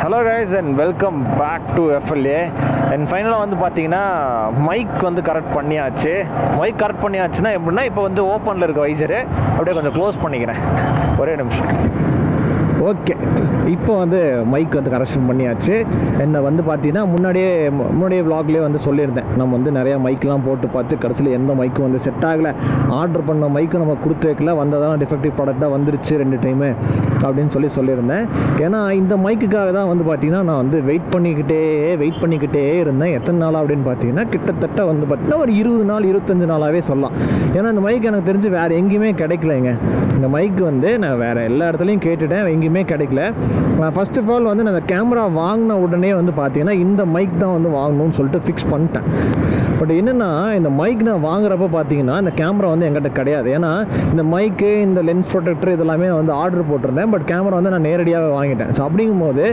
Hello guys and welcome back to FLA. And ஃபைனலாக வந்து பார்த்தீங்கன்னா மைக் வந்து கரெக்ட் பண்ணியாச்சு. மைக் கரெக்ட் பண்ணியாச்சுன்னா எப்படின்னா இப்போ வந்து ஓப்பனில் இருக்க வைசரு அப்படியே கொஞ்சம் க்ளோஸ் பண்ணிக்கிறேன். ஒரே நிமிஷம். ஓகே, இப்போ வந்து மைக் வந்து கரெக்ஷன் பண்ணியாச்சு. என்னை வந்து பார்த்தீங்கன்னா முன்னாடியே விலாக்லேயே வந்து சொல்லியிருந்தேன், நம்ம வந்து நிறையா மைக்கெலாம் போட்டு பார்த்து கடைசியில் எந்த மைக்கும் வந்து செட் ஆகலை. ஆர்டர் பண்ண மைக்கு நம்ம கொடுத்து வைக்கல, வந்ததான் டிஃபெக்டிவ் ப்ராடக்டாக வந்துருச்சு 2 டைமு அப்படின்னு சொல்லியிருந்தேன். ஏன்னா இந்த மைக்குக்காக தான் வந்து பார்த்தீங்கன்னா நான் வந்து வெயிட் பண்ணிக்கிட்டே இருந்தேன். எத்தனை நாளாக அப்படின்னு பார்த்தீங்கன்னா கிட்டத்தட்ட வந்து பார்த்தீங்கன்னா ஒரு 20 நாள் 25 நாளாகவே சொல்லலாம். ஏன்னா இந்த மைக் எனக்கு தெரிஞ்சு வேறு எங்கேயுமே கிடைக்கலைங்க. இந்த மைக்கு வந்து நான் வேறு எல்லா இடத்துலையும் கேட்டுட்டேன், எங்கேயுமே கிடைக்கல. ஃபர்ஸ்ட் ஆஃப் ஆல் வந்து நான் இந்த கேமரா வாங்கின உடனே வந்து பார்த்தீங்கன்னா இந்த மைக் தான் வந்து வாங்கணும்னு சொல்லிட்டு ஃபிக்ஸ் பண்ணிட்டேன். பட் என்னென்னா இந்த மைக் நான் வாங்குறப்ப பார்த்தீங்கன்னா இந்த கேமரா வந்து என்கிட்ட கிடையாது. ஏன்னா இந்த மைக்கு, இந்த லென்ஸ் ப்ரொடெக்டர் இதெல்லாமே வந்து ஆர்டர் போட்டிருந்தேன். பட் கேமரா வந்து நான் நேரடியாக வாங்கிட்டேன். ஸோ அப்படிங்கும்போது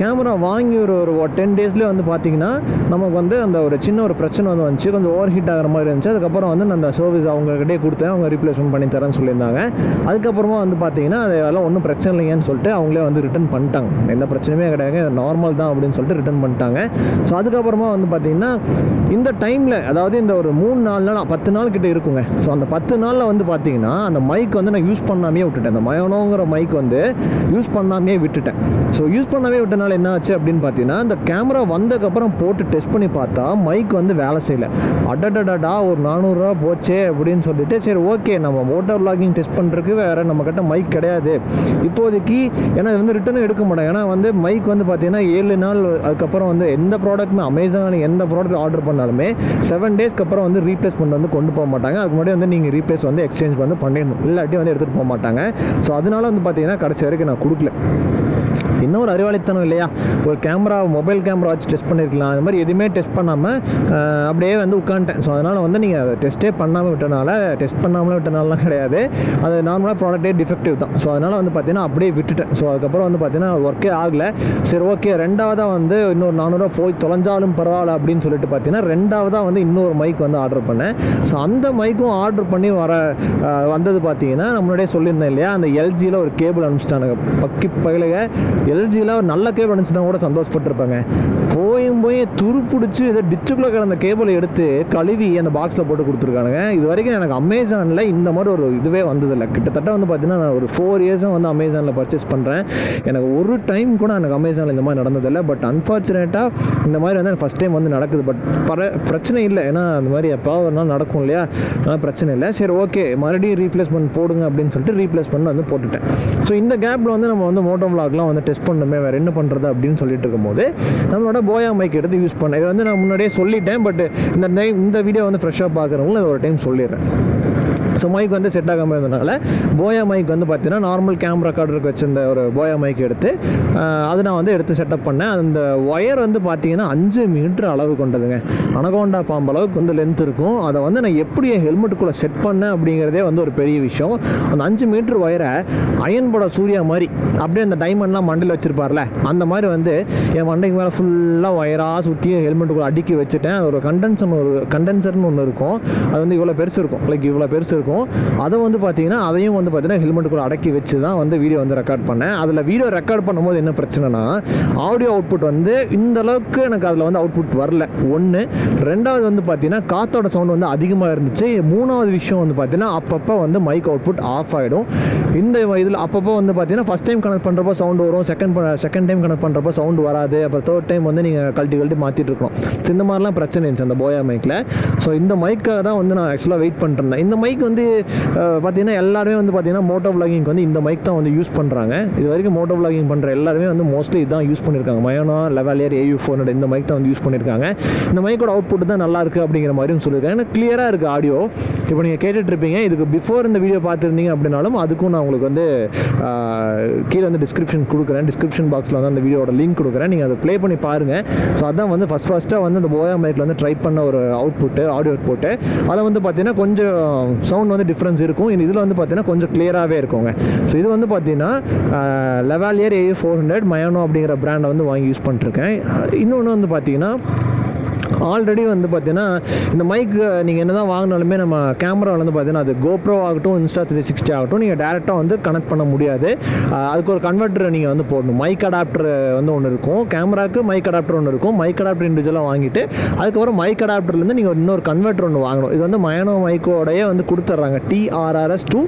கேமரா வாங்கி ஒரு 10 டேஸ்லேயே வந்து பார்த்தீங்கன்னா நமக்கு வந்து அந்த ஒரு சின்ன ஒரு பிரச்சனை வந்து வந்துச்சு. கொஞ்சம் ஓவர் ஹீட் ஆகிற மாதிரி இருந்துச்சு. அதுக்கப்புறம் வந்து நான் அந்த சர்வீஸ் அவங்ககிட்டே கொடுத்தேன், அவங்க ரீப்ளேஸ்மெண்ட் பண்ணி தரேன்னு சொல்லியிருந்தாங்க. அதுக்கப்புறமா வந்து பார்த்தீங்கன்னா அதெல்லாம் ஒன்றும் பிரச்சனை இல்லைங்கன்னு சொல்லிட்டு அவங்களே வந்து ரிட்டன் பண்ணிட்டாங்க. எந்த பிரச்சனையுமே கிடையாது, நார்மல் தான் அப்படின்னு சொல்லிட்டு ரிட்டன் பண்ணிட்டாங்க. ஸோ அதுக்கப்புறமா வந்து பார்த்தீங்கன்னா இந்த டைமில், அதாவது இந்த ஒரு 3-4 நாள் 10 நாள் கிட்ட இருக்குங்க. ஸோ அந்த 10 நாளில் வந்து பார்த்தீங்கன்னா அந்த மைக் வந்து நான் யூஸ் பண்ணாமே விட்டுட்டேன். அந்த மயோனோங்கிற மைக் வந்து யூஸ் பண்ணாமே விட்டுட்டேன். ஸோ யூஸ் பண்ணாமே விட்டனால என்ன ஆச்சு அப்படின்னு பார்த்தீங்கன்னா இந்த கேமரா வந்ததுக்கப்புறம் போட்டு டெஸ்ட் பண்ணி பார்த்தா மைக் வந்து வேலை செய்யலை. அடடடா ஒரு 400 ரூபா போச்சே அப்படின்னு சொல்லிட்டு சரி ஓகே, நம்ம மோட்டார் விளாகிங் டெஸ்ட் பண்ணுறதுக்கு வேறு நம்மக்கிட்ட மைக் கிடையாது இப்போதைக்கு. ஏன்னா இது வந்து ரிட்டனும் எடுக்க மாட்டேன். ஏன்னா வந்து மைக் வந்து பார்த்தீங்கன்னா 7 நாள் அதுக்கப்புறம் வந்து எந்த ப்ராடக்ட்டுமே அமேசான் எந்த ப்ராடக்ட் ஆர்டர் பண்ணாலுமே 7 டேஸ்க்கு அப்புறம் வந்து ரீப்ளேஸ்மெண்ட் வந்து கொண்டு போக மாட்டாங்க. அதுக்கு முன்னாடி வந்து நீங்கள் ரீப்ளேஸ் வந்து எக்ஸ்சேஞ்ச் வந்து பண்ணிடணும், இல்லாட்டி வந்து எடுத்துகிட்டு போக மாட்டாங்க. ஸோ அதனால வந்து பார்த்தீங்கன்னா கடைசி வரைக்கும் நான் கொடுக்கல. இன்னொரு அறிவாளித்தனம் இல்லையா? ஒரு கேமரா, மொபைல் கேமரா வச்சு டெஸ்ட் பண்ணியிருக்கலாம். அது மாதிரி எதுவுமே டெஸ்ட் பண்ணாமல் அப்படியே வந்து உட்காந்துட்டேன். ஸோ அதனால் வந்து நீங்கள் அதை டெஸ்ட் பண்ணாமல் விட்டனாலாம் கிடையாது, அது நார்மலாக ப்ராடக்டே டிஃபெக்டிவ் தான். ஸோ அதனால் வந்து பார்த்தீங்கன்னா அப்படியே விட்டுட்டேன். ஸோ அதுக்கப்புறம் வந்து பார்த்தீங்கன்னா ஒர்க்கே ஆகலை. சரி ஓகே, ரெண்டாவதாக வந்து இன்னொரு 400 ரூபா போய் தொலைஞ்சாலும் பரவாயில்ல அப்படின்னு சொல்லிட்டு பார்த்தீங்கன்னா ரெண்டாவதாக வந்து இன்னொரு மைக் வந்து ஆர்டர் பண்ணேன். ஸோ அந்த மைக்கும் ஆர்டர் பண்ணி வந்தது பார்த்தீங்கன்னா நான் முன்னாடியே சொல்லியிருந்தேன் இல்லையா, அந்த எல்ஜியில் ஒரு கேபிள் அனுப்பிச்சிட்டானுங்க. பக்கி பயிலுங்க, எல்ஜியில் ஒரு நல்ல கேபிள் அனுப்பிச்சுனா கூட சந்தோஷப்பட்டிருப்பாங்க. போய் துருப்பிடிச்சு இதை டிச்சுக்குள்ளே கிடந்த கேபிளை எடுத்து கழுவி அந்த பாக்ஸில் போட்டு கொடுத்துருக்கானுங்க. இது வரைக்கும் எனக்கு அமேசானில் இந்த மாதிரி ஒரு இதுவே வந்ததில்லை. கிட்டத்தட்ட வந்து பார்த்தீங்கன்னா நான் ஒரு 4 இயர்ஸாக வந்து அமேசானில் பர்ச்சேஸ் பண்ணுறேன். எனக்கு ஒரு டைம் கூட எனக்கு அமேசானில் இந்த மாதிரி நடந்ததில்லை. பட் அன்ஃபார்ச்சுனேட்டாக இந்த மாதிரி வந்து ஃபஸ்ட் டைம் வந்து நடக்குது. பட் பிரச்சனை இல்லை, ஏன்னா அந்த மாதிரி எப்போ ஒரு நாள் நடக்கும் இல்லையா, அதனால் பிரச்சனை இல்லை. சரி ஓகே, மறுபடியும் ரீப்ளேஸ்மெண்ட் போடுங்க அப்படின்னு சொல்லிட்டு ரீப்ளேஸ்மெண்ட் வந்து போட்டுட்டேன். ஸோ இந்த கேப்பில் வந்து நம்ம வந்து மோட்டோவ்லாக்லாம் வந்து டெஸ்ட் பண்ணணுமே, வேறு என்ன பண்ணுறது அப்படின்னு சொல்லிட்டு இருக்கும்போது நம்மளோட போயா மைக் எடுத்து யூஸ் பண்ணேன். இது வந்து நான் முன்னாடியே சொல்லிட்டேன். பட் இந்த வீடியோ வந்து ஃப்ரெஷ்ஷாக பார்க்குறவங்களும் இது ஒரு டைம் சொல்லிடுறேன். ஸோ மைக் வந்து செட் ஆகாமல் இருந்ததுனால போயா மைக் வந்து பார்த்தீங்கன்னா நார்மல் கேமரா கார்டருக்கு வச்சிருந்த ஒரு போயா மைக் எடுத்து அதை நான் வந்து எடுத்து செட்டப் பண்ணேன். அந்த ஒயர் வந்து பார்த்தீங்கன்னா 5 மீட்டர் அளவு கொண்டதுங்க. அனகோண்டா பாம்பு அளவுக்கு வந்து லென்த் இருக்கும். அதை வந்து நான் எப்படி என் ஹெல்மெட்டுக்குள்ளே செட் பண்ணேன் அப்படிங்கிறதே வந்து ஒரு பெரிய விஷயம். அந்த 5 மீட்டர் ஒயரை அயன் போட சூர்யா மாதிரி அப்படியே அந்த டைமண்ட்லாம் மண்டையில் வச்சுருப்பார்ல அந்த மாதிரி வந்து என் மண்டைக்கு மேலே ஃபுல்லாக ஒயராக சுற்றி ஹெல்மெட்டுக்குள்ளே அடுக்கி வச்சுட்டேன். ஒரு கண்டென்சர்னு ஒன்று இருக்கும். அது வந்து இவ்வளோ பெருசு இருக்கும், இவ்வளோ பெருசு இருக்கும். அதை வந்து பார்த்தீங்கன்னா அதையும் வந்து பார்த்தீங்கன்னா ஹெல்மெட்டுக்குள்ள அடக்கி வச்சு தான் வந்து வீடியோ வந்து ரெக்கார்ட் பண்ணேன். அதில் வீடியோ ரெக்கார்ட் பண்ணும்போது என்ன பிரச்சனைனா ஆடியோ அவுட்புட் வந்து இந்த அளவுக்கு எனக்கு அதில் வந்து அவுட்புட் வரல. 1. 2வது வந்து பார்த்தீங்கன்னா காற்றோட சவுண்ட் வந்து அதிகமாக இருந்துச்சு. 3வது விஷயம் வந்து பார்த்தீங்கன்னா அப்பப்போ வந்து மைக் அவுட்புட் ஆஃப் ஆகிடும். இந்த இதில் அப்பப்போ வந்து பார்த்தீங்கன்னா ஃபஸ்ட் டைம் கனெக்ட் பண்ணுறப்போ சவுண்டு வரும், செகண்ட் டைம் கனெக்ட் பண்ணுறப்போ சவுண்டு வராது, அப்புறம் 3rd டைம் வந்து நீங்கள் கழட்டி மாற்றிட்டு இருக்கணும். இந்த மாதிரிலாம் பிரச்சனை இருந்துச்சு அந்த போயா மைக்கில். ஸோ இந்த மைக்காக தான் வந்து நான் ஆக்சுவலாக வெயிட் பண்ணிருந்தேன். இந்த மைக் வந்து பார்த்தீங்கன்னா எல்லாருமே வந்து பார்த்தீங்கன்னா மோட்டோவ்லாகிங் வந்து இந்த மைக் தான் வந்து யூஸ் பண்ணுறாங்க. இது வரைக்கும் மோட்டோவ்லாகிங் பண்ணுற எல்லாருமே வந்து மோஸ்ட்லி இதான் யூஸ் பண்ணியிருக்காங்க. மயோனோ லவாலியர் Au 400 இந்த மைக் தான் வந்து யூஸ் பண்ணியிருக்காங்க. இந்த மைக்கோட அவுட்புட் தான் நல்லா இருக்குது அப்படிங்கிற மாதிரியும் சொல்லியிருக்காங்க. ஏன்னா கிளியராக இருக்குது ஆடியோ. இப்போ நீங்கள் கேட்டுட்ருப்பீங்க, இதுக்கு பிஃபோர் இந்த வீடியோ பார்த்துருந்தீங்க அப்படின்னாலும் அதுக்கும் நான் உங்களுக்கு வந்து கீழே வந்து டிஸ்கிரிப்ஷன் பாக்ஸில் வந்து அந்த வீடியோட லிங்க் கொடுக்குறேன், நீங்கள் அதை ப்ளே பண்ணி பாருங்கள். ஸோ அதான் வந்து ஃபஸ்ட்டாக வந்து அந்த போயா மைக்கில் வந்து ட்ரை பண்ண ஒரு ஆடியோ அவுட்புட்டு. அதில் வந்து பார்த்தீங்கன்னா கொஞ்சம் சவுண்ட் வந்து டிஃப்ரென்ஸ் இருக்கும். இதில் வந்து பார்த்தீங்கன்னா கொஞ்சம் கிளியராகவே இருக்குங்க. ஸோ இது வந்து பார்த்தீங்கன்னா லவாலியர் Au 400 மயோனோ அப்படிங்கிற பிராண்டை வந்து வாங்கி யூஸ் பண்ணிட்டுருக்கேன். இன்னொன்று வந்து பார்த்தீங்கன்னா ஆல்ரெடி வந்து பார்த்தீங்கன்னா இந்த மைக் நீங்கள் என்ன தான் வாங்கினாலுமே நம்ம கேமராவில் வந்து பார்த்தீங்கன்னா அது கோப்ரோ ஆகட்டும் இன்ஸ்டா 360 ஆகட்டும் நீங்கள் டேரெக்டாக வந்து கனெக்ட் பண்ண முடியாது. அதுக்கு ஒரு கன்வெர்ட்டர் நீங்கள் வந்து போடணும். மைக் அடாப்டர் வந்து ஒன்று இருக்கும், கேமராவுக்கு மைக் அடாப்டர் ஒன்று இருக்கும். மைக் அடாப்டர் இண்டிவிஜுவலாக வாங்கிட்டு அதுக்கப்புறம் மைக் அடாப்டர்லேருந்து நீங்கள் இன்னொரு கன்வெர்ட்டர் ஒன்று வாங்கணும். இது வந்து மயானோ மைக்கோடையே வந்து கொடுத்துட்றாங்க, TRRS to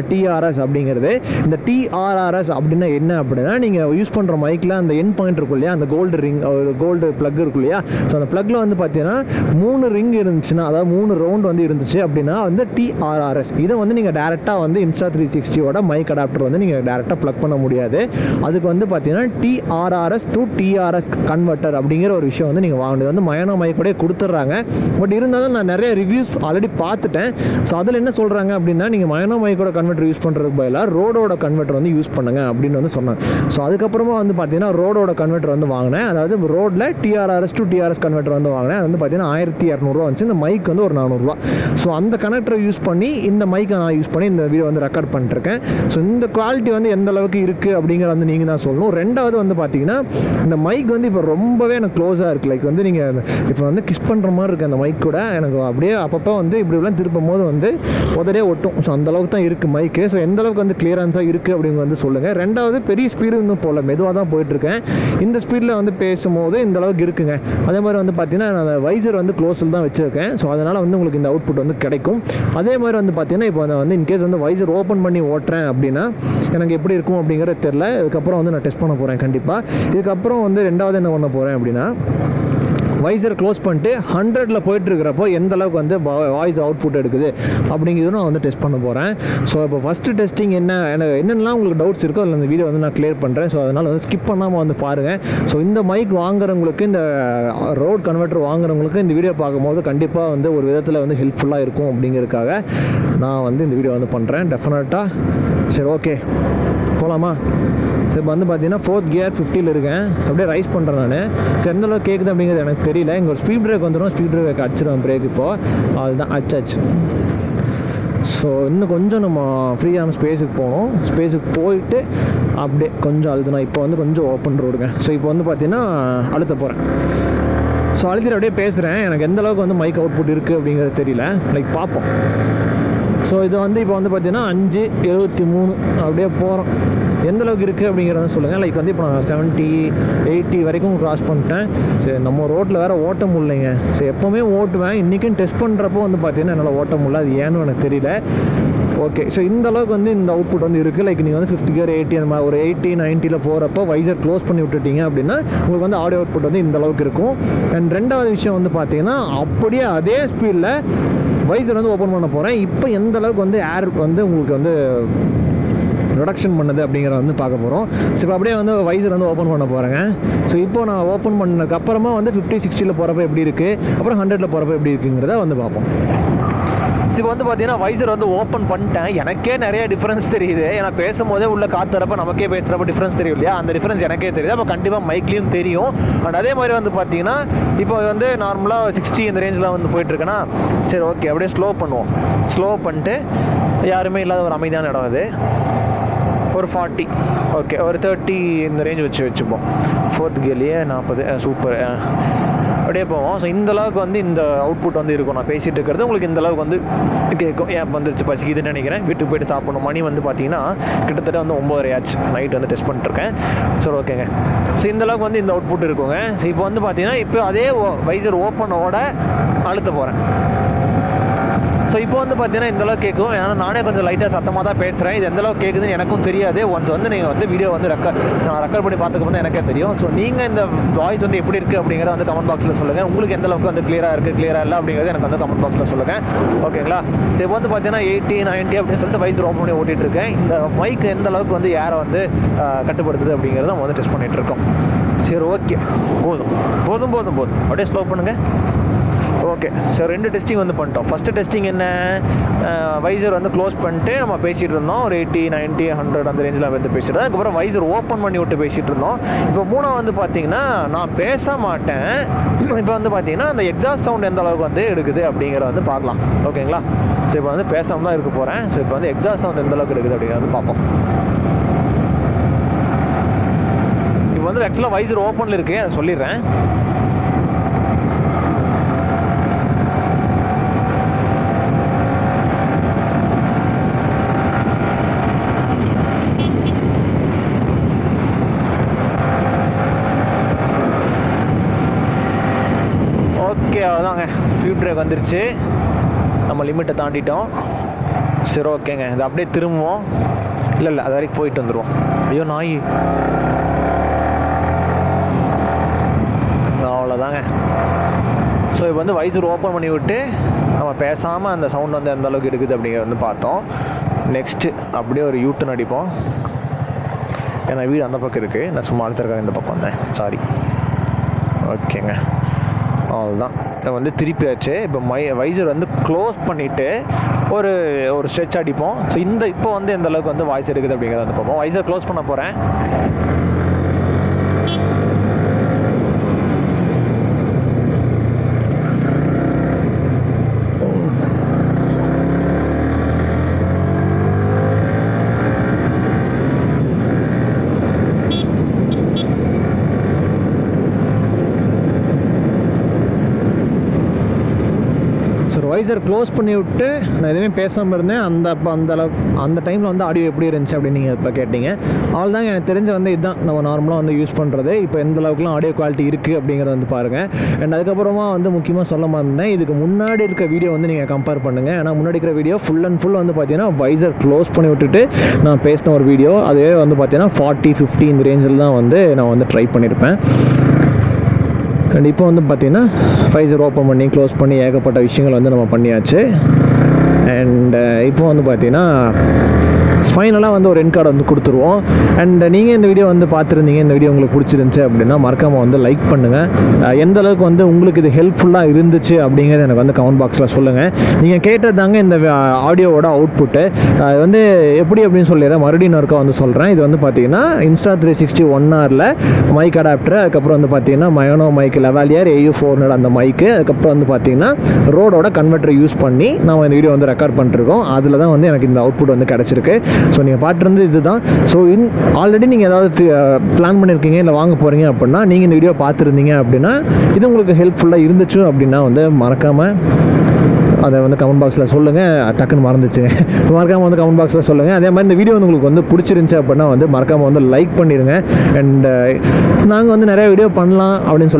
TRS அப்படிங்கிறது. இந்த TRRS அப்படின்னா என்ன அப்படின்னா நீங்கள் யூஸ் பண்ணுற மைக்கில் அந்த என் பாயிண்ட் இருக்கும் இல்லையா, அந்த கோல்டு ரிங் கோல்டு ப்ளக் இருக்கும் இல்லையா, ஸோ அந்த ப்ளக்கில் வந்து பார்த்தீங்கன்னா 3 ரிங் இருந்துச்சுன்னா, அதாவது 3 ரவுண்ட் வந்து இருந்துச்சு அப்படின்னா வந்து TRRS. இதை வந்து நீங்கள் டேரெக்டாக வந்து இன்ஸ்டா 360 மைக் அடாப்டர் வந்து நீங்கள் டேரெக்டாக ப்ளக் பண்ண முடியாது. அதுக்கு வந்து பார்த்தீங்கன்னா TRRS to TRS கன்வெர்ட்டர் அப்படிங்கிற ஒரு விஷயம் வந்து நீங்கள் வாங்கணும். வந்து மயானோ மைக்கோடய கொடுத்துட்றாங்க. பட் இருந்தாலும் நான் நிறைய ரிவ்யூஸ் ஆல்ரெடி பார்த்துட்டேன். ஸோ அதில் என்ன சொல்கிறாங்க அப்படின்னா நீங்கள் மயானோ மைக்கோட கன்வெர்ட்டர் யூஸ் பண்ணுறதுக்கு பதிலாக ரோடோட கன்வெர்ட்டர் வந்து யூஸ் பண்ணுங்க அப்படின்னு வந்து சொன்னாங்க. ஸோ அதுக்கப்புறமா வந்து பார்த்தீங்கன்னா ரோடோட கன்வெர்ட்டர் வந்து வாங்கினேன். அதாவது ரோடில் TRRS to TRS கன்வெர்ட்டர் வந்து வாங்கினேன். அது வந்து பார்த்தீங்கன்னா 1200 வந்துச்சு. இந்த மைக் வந்து ஒரு 400. ஸோ அந்த கனெக்டரை யூஸ் பண்ணி இந்த மைக்கை நான் யூஸ் பண்ணி இந்த வீடியோ வந்து ரெக்கார்ட் பண்ணிட்டுருக்கேன். ஸோ இந்த குவாலிட்டி வந்து எந்த அளவுக்கு இருக்குது அப்படிங்கிற வந்து நீங்கள் தான் சொல்லணும். ரெண்டாவது வந்து பார்த்தீங்கன்னா இந்த மைக் வந்து இப்போ ரொம்பவே எனக்கு க்ளோஸாக இருக்குது. லைக் வந்து நீங்கள் இப்போ வந்து கிஸ் பண்ணுற மாதிரி இருக்குது அந்த மைக் கூட. எனக்கு அப்படியே அப்பப்போ வந்து இப்படிலாம் திருப்பும் போது வந்து உதடே ஒட்டும். ஸோ அந்தளவுக்கு தான் இருக்குது மைக்கு. ஸோ எந்த அளவுக்கு வந்து கிளியரன்ஸாக இருக்குது அப்படிங்க வந்து சொல்லுங்கள். ரெண்டாவது பெரிய ஸ்பீடு இன்னும் போகல, மெதுவாக தான் போயிட்டுருக்கேன். இந்த ஸ்பீடில் வந்து பேசும்போது இந்த அளவுக்கு இருக்குங்க. அதே மாதிரி வந்து பார்த்தீங்கன்னா நான் வைசர் வந்து க்ளோஸில் தான் வச்சுருக்கேன். ஸோ அதனால் வந்து உங்களுக்கு இந்த அவுட்புட் வந்து கிடைக்கும். அதே மாதிரி வந்து பார்த்தீங்கன்னா இப்போ நான் வந்து இன்கேஸ் வந்து வைசர் ஓப்பன் பண்ணி ஓட்டுறேன் அப்படின்னா எனக்கு எப்படி இருக்கும் அப்படிங்கிறது தெரில. இதுக்கப்புறம் வந்து நான் டெஸ்ட் பண்ண போகிறேன் கண்டிப்பாக. இதுக்கப்புறம் வந்து ரெண்டாவது என்ன பண்ண போகிறேன் அப்படின்னா வைசர் க்ளோஸ் பண்ணிட்டு 100ல் போயிட்டு இருக்கிறப்போ எந்த அளவுக்கு வந்து வாய்ஸ் அவுட்புட் எடுக்குது அப்படிங்கிறது நான் வந்து டெஸ்ட் பண்ண போகிறேன். ஸோ இப்போ ஃபஸ்ட்டு டெஸ்டிங் என்னென்னலாம் உங்களுக்கு டவுட்ஸ் இருக்கோ அதில் இந்த வீடியோ வந்து நான் கிளியர் பண்ணுறேன். ஸோ அதனால் வந்து ஸ்கிப் பண்ணாமல் வந்து பாருங்கள். ஸோ இந்த மைக் வாங்குறவங்களுக்கு, இந்த ரோட் கன்வெர்ட்டர் வாங்குறவங்களுக்கு இந்த வீடியோ பார்க்கும்போது கண்டிப்பாக வந்து ஒரு விதத்தில் வந்து ஹெல்ப்ஃபுல்லாக இருக்கும் அப்படிங்கிறதுக்காக நான் வந்து இந்த வீடியோ வந்து பண்ணுறேன் டெஃபினட்டாக. சரி, ஓகே போகலாமா? சரி, இப்போ வந்து பார்த்தீங்கன்னா 4th கியர் 50ல் இருக்கேன். அப்படியே ரைஸ் பண்ணுறேன் நான். சரி, எந்த அளவுக்கு கேட்குது அப்படிங்கிறது எனக்கு தெரியல. இங்கே ஒரு ஸ்பீட் பிரேக் வந்துடும், ஸ்பீட் பிரேக் அடிச்சிடுவேன் பிரேக். இப்போது அதுதான் அச்சாச்சு. ஸோ இன்னும் கொஞ்சம் நம்ம ஃப்ரீயான ஸ்பேஸுக்கு போகணும். ஸ்பேஸுக்கு போயிட்டு அப்படியே கொஞ்சம் அழுதுனா இப்போ வந்து கொஞ்சம் ஓப்பன் ரோடுங்க. ஸோ இப்போ வந்து பார்த்தீங்கன்னா அழுத்த போகிறேன். ஸோ அழுத்திட்டு அப்படியே பேசுகிறேன். எனக்கு எந்த அளவுக்கு வந்து மைக் அவுட்புட் இருக்குது அப்படிங்கிறது தெரியல. லைக் பார்ப்போம். ஸோ இது வந்து இப்போ வந்து பார்த்தீங்கன்னா 5:73 அப்படியே போகிறோம். எந்த அளவுக்கு இருக்குது அப்படிங்கிறத சொல்லுங்கள். லைக் வந்து இப்போ நான் 70, 80 வரைக்கும் கிராஸ் பண்ணிட்டேன். சரி, நம்ம ரோட்டில் வேறு ஓட்ட முடியலைங்க. சரி, எப்போவுமே ஓட்டுவேன். இன்றைக்கும் டெஸ்ட் பண்ணுறப்போ வந்து பார்த்தீங்கன்னா என்னால் ஓட்ட முடியல. அது ஏன்னு எனக்கு தெரியல. ஓகே, ஸோ இந்த அளவுக்கு வந்து இந்த அவுட்புட் வந்து இருக்குது. லைக் நீங்கள் வந்து 5th கியர் 80 அந்த மாதிரி ஒரு 80, 90ல் போகிறப்போ வைசர் க்ளோஸ் பண்ணி விட்டுட்டீங்க அப்படின்னா உங்களுக்கு வந்து ஆடியோ அவுட்புட் வந்து இந்த அளவுக்கு இருக்கும். அண்ட் ரெண்டாவது விஷயம் வந்து பார்த்தீங்கன்னா அப்படியே அதே ஸ்பீடில் வைசர் வந்து ஓப்பன் பண்ண போகிறேன். இப்போ எந்த அளவுக்கு வந்து ஏர் வந்து உங்களுக்கு வந்து ரிடக்ஷன் பண்ணுது அப்படிங்கிறத வந்து பார்க்க போகிறோம். ஸோ இப்போ அப்படியே வந்து வைசர் வந்து ஓப்பன் பண்ண போகிறேங்க. ஸோ இப்போ நான் ஓப்பன் பண்ணதுக்கப்புறமா வந்து 50, 60ல் போகிறப்ப எப்படி இருக்குது, அப்புறம் 100ல் போகிறப்ப எப்படி இருக்குங்கிறத வந்து பார்ப்போம். இப்போ வந்து பார்த்தீங்கன்னா வைசர் வந்து ஓப்பன் பண்ணிட்டேன். எனக்கே நிறைய டிஃப்ரென்ஸ் தெரியுது. ஏன்னா பேசும்போதே உள்ள காற்று வரப்போ நமக்கே பேசுகிறப்ப டிஃப்ரென்ஸ் தெரியும் இல்லையா, அந்த டிஃப்ரென்ஸ் எனக்கே தெரியுது. அப்போ கண்டிப்பாக மைக்லேயும் தெரியும். அண்ட் அதே மாதிரி வந்து பார்த்தீங்கன்னா இப்போ வந்து நார்மலாக 60 இந்த ரேஞ்சில் வந்து போயிட்டுருக்கேன்னா சரி, ஓகே அப்படியே ஸ்லோ பண்ணுவோம். ஸ்லோ பண்ணிட்டு யாருமே இல்லாத ஒரு அமைதியான இடம் அது. ஒரு 40, ஓகே ஒரு 30 இந்த ரேஞ்ச் வச்சுப்போம். 4th கியர்லேயே 40. சூப்பர். அப்படியே போவோம். ஸோ இந்த அளவுக்கு வந்து இந்த அவுட்புட் வந்து இருக்கும். நான் பேசிகிட்டு இருக்கிறது உங்களுக்கு இந்த அளவுக்கு வந்து கேட்கும். ஏன் வந்துருச்சு பசிக்குதுன்னு நினைக்கிறேன். வீட்டுக்கு போய்ட்டு சாப்பிடணும். மணி வந்து பார்த்தீங்கன்னா கிட்டத்தட்ட வந்து 9:30 ஆச்சு. நைட் வந்து டெஸ்ட் பண்ணிட்டுருக்கேன். சரி, ஓகேங்க. ஸோ இந்த அளவுக்கு வந்து இந்த அவுட்புட் இருக்குங்க. ஸோ இப்போ வந்து பார்த்தீங்கன்னா இப்போ அதே வைசர் ஓப்பனோட அழுத்த போகிறேன். ஸோ இப்போ வந்து பார்த்தீங்கன்னா இந்தளவுக்கு கேட்கும். ஏன்னா நானே கொஞ்சம் லைட்டாக சத்தமாக தான் பேசுகிறேன். இது எந்தளவுக்கு கேட்குதுன்னு எனக்கும் தெரியாது. ஒன்ஸ் வந்து நீங்கள் வந்து வீடியோ வந்து நான் ரெக்கார்ட் பண்ணி பார்த்துக்கும் போது எனக்கே தெரியும். ஸோ நீங்கள் இந்த வாய்ஸ் வந்து எப்படி இருக்குது அப்படிங்கிறத வந்து கமெண்ட் பாக்ஸில் சொல்லுங்கள். உங்களுக்கு எந்த அளவுக்கு வந்து கிளியராக இருக்குது, கிளியராக இல்லை அப்படிங்கிறது எனக்கு வந்து கமெண்ட் பாக்ஸில் சொல்லுங்கள். ஓகேங்களா? ஸோ இப்போ வந்து பார்த்தீங்கன்னா 80, 90 அப்படின்னு சொல்லிட்டு வைஸ் ஓப்பன் பண்ணி ஓட்டிகிட்டு இருக்கேன். இந்த மைக் எந்த அளவுக்கு வந்து ஏரை வந்து கட்டுப்படுத்துது அப்படிங்கிறத நம்ம வந்து டெஸ்ட் பண்ணிகிட்டு இருக்கோம். சரி, ஓகே, போதும் போதும் போதும் போதும். அப்படியே ஸ்லோ பண்ணுங்கள். ஓகே, ஸோ 2 டெஸ்டிங் வந்து பண்ணிட்டோம். ஃபஸ்ட்டு டெஸ்டிங் என்ன, வைசர் வந்து க்ளோஸ் பண்ணிட்டு நம்ம பேசிகிட்டு இருந்தோம். ஒரு 80, 90, 100 அந்த ரேஞ்சில் வந்து பேசிட்டு இருந்தோம். அதுக்கப்புறம் வைசர் ஓப்பன் பண்ணி விட்டு பேசிகிட்டு இருந்தோம். இப்போ 3 வந்து பார்த்தீங்கன்னா நான் பேச மாட்டேன். இப்போ வந்து பார்த்தீங்கன்னா அந்த எக்ஸாஸ்ட் சவுண்ட் எந்த அளவுக்கு வந்து எடுக்குது அப்படிங்கிறத வந்து பார்க்கலாம். ஓகேங்களா? ஸோ இப்போ வந்து பேசாமல் தான் இருக்க போகிறேன். ஸோ இப்போ வந்து எக்ஸாஸ்ட் சவுண்ட் எந்த அளவுக்கு எடுக்குது அப்படிங்கிறத வந்து பார்ப்போம். இப்போ வந்து ஆக்சுவலாக வைசர் ஓப்பனில் இருக்குது, அதை சொல்லிடுறேன். ஓகே அவ்வளோதாங்க, ஃபியூட் பிரேக் வந்துருச்சு, நம்ம லிமிட்டை தாண்டிட்டோம். சரி ஓகேங்க, இது அப்படியே திரும்புவோம். இல்லை அது வரைக்கும் போயிட்டு வந்துடுவோம். ஐயோ நாய், அவ்வளோதாங்க. ஸோ இப்போ வந்து வைசர் ஓப்பன் பண்ணி விட்டு நம்ம பேசாமல் அந்த சவுண்ட் வந்து எந்த அளவுக்கு எடுக்குது அப்படிங்கிறத வந்து பார்த்தோம். நெக்ஸ்ட்டு அப்படியே ஒரு யூட்டன் அடிப்போம். ஏன்னா வீடு அந்த பக்கம் இருக்குது, நான் சும்மா அடுத்திருக்காங்க இந்த பக்கம் வந்தேன், சாரி. ஓகேங்க அவ்வளோதான், இப்போ வந்து திருப்பியாச்சு. இப்போ வைசர் வந்து க்ளோஸ் பண்ணிவிட்டு ஒரு ஸ்ட்ரெச் அடிப்போம். ஸோ இப்போ வந்து எந்த அளவுக்கு வந்து வாய்ஸ் எடுக்குது அப்படிங்கிறத வந்து பார்ப்போம். வைசர் க்ளோஸ் பண்ண போகிறேன். வைசர் க்ளோஸ் பண்ணி விட்டு நான் எதுவுமே பேசாமல் இருந்தேன். அந்த டைமில் வந்து ஆடியோ எப்படி இருந்துச்சு அப்படின்னு நீங்கள் இப்போ கேட்டீங்க. அவ்வளோதாங்க, எனக்கு தெரிஞ்ச வந்து இதுதான் நம்ம நார்மலாக வந்து யூஸ் பண்ணுறது. இப்போ எந்த அளவுக்குலாம் ஆடியோ குவாலிட்டி இருக்குது அப்படிங்கிறத வந்து பாருங்கள். அண்ட் அதுக்கப்புறமா வந்து முக்கியமாக சொல்ல மாட்டேன், இதுக்கு முன்னாடி இருக்க வீடியோ வந்து நீங்கள் கம்பேர் பண்ணுங்கள். ஏன்னா முன்னாடி இருக்கிற வீடியோ ஃபுல் அண்ட் ஃபுல் வந்து பார்த்தீங்கன்னா வைசர் க்ளோஸ் பண்ணி விட்டுட்டு நான் பேசின ஒரு வீடியோ. அதுவே வந்து பார்த்தீங்கன்னா 40-50 இந்த ரேஞ்சில் தான் வந்து நான் வந்து ட்ரை பண்ணியிருப்பேன். அண்ட் இப்போ வந்து பார்த்திங்கன்னா வைசர் ஓப்பன் பண்ணி க்ளோஸ் பண்ணி ஏகப்பட்ட விஷயங்கள் வந்து நம்ம பண்ணியாச்சு. அண்ட் இப்போ வந்து பார்த்திங்கன்னா ஃபைனலாக வந்து ஒரு எண்ட் கார்டு வந்து கொடுத்துருவோம். அண்ட் நீங்கள் இந்த வீடியோ வந்து பார்த்துருந்தீங்க, இந்த வீடியோ உங்களுக்கு பிடிச்சிருந்துச்சு அப்படின்னா மறக்காமல் வந்து லைக் பண்ணுங்கள். எந்த அளவுக்கு வந்து உங்களுக்கு இது ஹெல்ப்ஃபுல்லாக இருந்துச்சு அப்படிங்கிறது எனக்கு வந்து கமெண்ட் பாக்ஸில் சொல்லுங்கள். நீங்கள் கேட்டதாங்க இந்த ஆடியோவோட அவுட்புட்டு வந்து எப்படி அப்படின்னு சொல்லிடுறேன், மறுபடியும் ஒருக்கா வந்து சொல்கிறேன். இது வந்து பார்த்தீங்கன்னா Insta 360 1Rல மைக் அடாப்டர், அதுக்கப்புறம் வந்து பார்த்தீங்கன்னா Maono Lavalier Au 400 அந்த மைக்கு, அதுக்கப்புறம் வந்து பார்த்தீங்கன்னா ரோடோட கன்வெர்ட்டரை யூஸ் பண்ணி நம்ம இந்த வீடியோ வந்து ரெக்கார்ட் பண்ணிருக்கோம். அதில் தான் வந்து எனக்கு இந்த அவுட்புட் வந்து கிடச்சிருக்கு. ஸோ நீங்கள் பார்த்துருந்து இதுதான். ஸோ ஆல்ரெடி நீங்கள் ஏதாவது பிளான் பண்ணியிருக்கீங்க இல்லை வாங்க போகிறீங்க அப்படின்னா, நீங்கள் இந்த வீடியோ பார்த்துருந்தீங்க அப்படின்னா இது உங்களுக்கு ஹெல்ப்ஃபுல்லாக இருந்துச்சு அப்படின்னா வந்து மறக்காமல் அதை வந்து கமெண்ட் பாக்ஸில் சொல்லுங்கள். டக்குன்னு மறந்துச்சு, மறக்காமல் வந்து கமெண்ட் பாக்ஸில் சொல்லுங்கள். அதே மாதிரி இந்த வீடியோ வந்து உங்களுக்கு வந்து பிடிச்சிருந்துச்சு அப்படின்னா வந்து மறக்காமல் வந்து லைக் பண்ணிடுங்க. அண்ட் நாங்கள் வந்து நிறைய வீடியோ பண்ணலாம் அப்படின்னு சொல்லி